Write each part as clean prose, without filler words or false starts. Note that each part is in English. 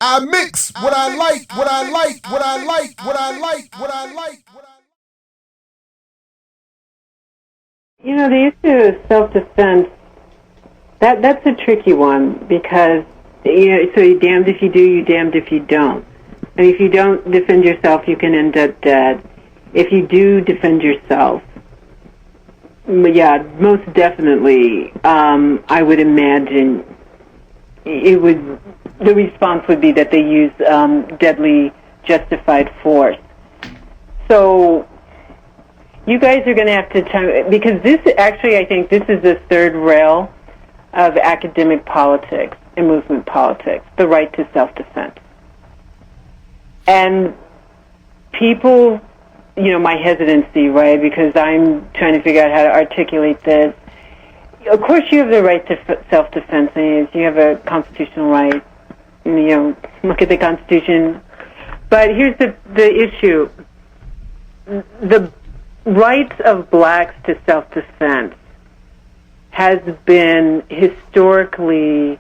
I mix what I like, what I like, what I like, what I like, what I like, what I The issue of self-defense, that's a tricky one because, so you're damned if you do, you're damned if you don't. And if you don't defend yourself, you can end up dead. If you do defend yourself, yeah, most definitely, I would imagine the response would be that they use deadly justified force. So you guys are going to have to because this actually, I think this is the third rail of academic politics and movement politics, the right to self-defense. And people, my hesitancy, right, because I'm trying to figure out how to articulate this. Of course you have the right to self-defense, and you have a constitutional right. Look at the Constitution. But here's the issue. The rights of blacks to self-defense has been historically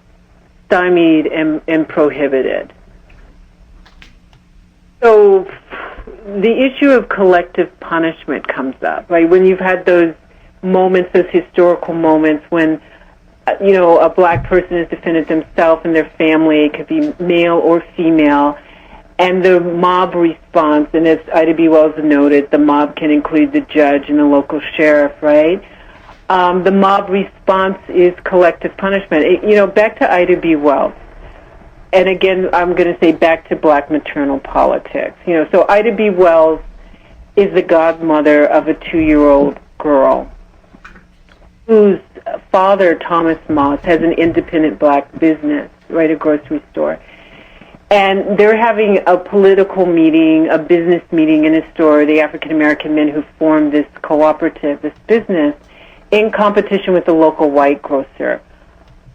stymied and prohibited. So the issue of collective punishment comes up, right? When you've had those moments, those historical moments when, a black person has defended themselves and their family, it could be male or female, and the mob response, and as Ida B. Wells noted, the mob can include the judge and the local sheriff, right? The mob response is collective punishment. Back to Ida B. Wells. And again, I'm going to say back to black maternal politics. So Ida B. Wells is the godmother of a 2-year-old girl whose father, Thomas Moss, has an independent black business, right, a grocery store. And they're having a political meeting, a business meeting in a store, the African-American men who formed this cooperative, this business, in competition with the local white grocer.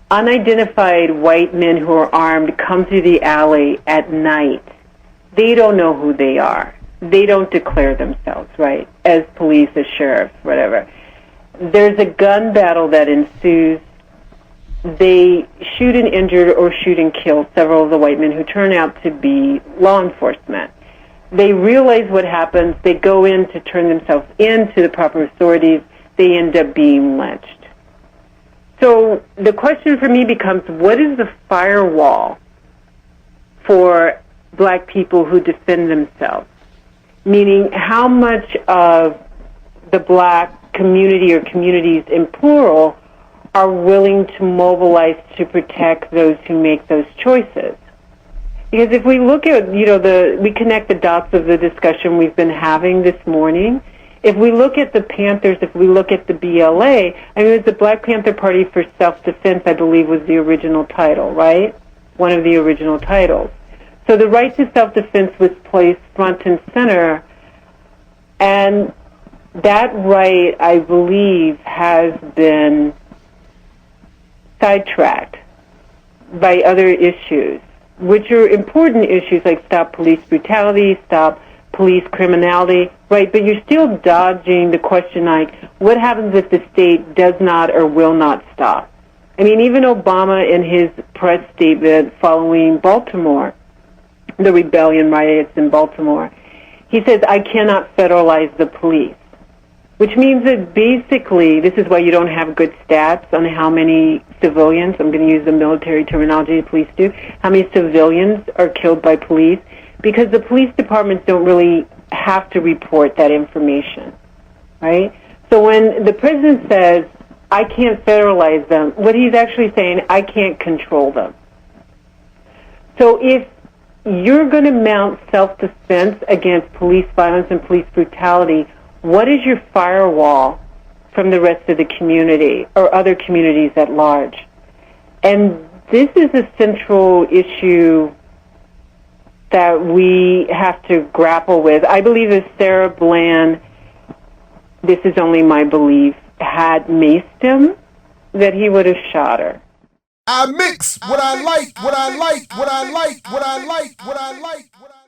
Unidentified white men who are armed come through the alley at night. They don't know who they are. They don't declare themselves, right, as police, as sheriffs, whatever. There's a gun battle that ensues. They shoot and injure or shoot and kill several of the white men who turn out to be law enforcement. They realize what happens. They go in to turn themselves in to the proper authorities. They end up being lynched. So the question for me becomes, what is the firewall for black people who defend themselves? Meaning, how much of the black community or communities in plural are willing to mobilize to protect those who make those choices? Because if we look at, we connect the dots of the discussion we've been having this morning. If we look at the Panthers, if we look at the BLA, it was the Black Panther Party for Self-Defense, I believe, was the original title, right? One of the original titles. So the right to self-defense was placed front and center, and that right, I believe, has been sidetracked by other issues, which are important issues like stop police brutality, stop police criminality, right? But you're still dodging the question like, what happens if the state does not or will not stop? Even Obama in his press statement following Baltimore, the rebellion riots in Baltimore, he says, I cannot federalize the police, which means that basically, this is why you don't have good stats on how many civilians, I'm going to use the military terminology the police do, how many civilians are killed by police, because the police departments don't really have to report that information, right? So when the president says, I can't federalize them, what he's actually saying, I can't control them. So if you're going to mount self-defense against police violence and police brutality, what is your firewall from the rest of the community or other communities at large? And this is a central issue that we have to grapple with. I believe if Sarah Bland, this is only my belief, had maced him, that he would have shot her. I mix what I like, what I like, what I like, what I like, what I like, what I like.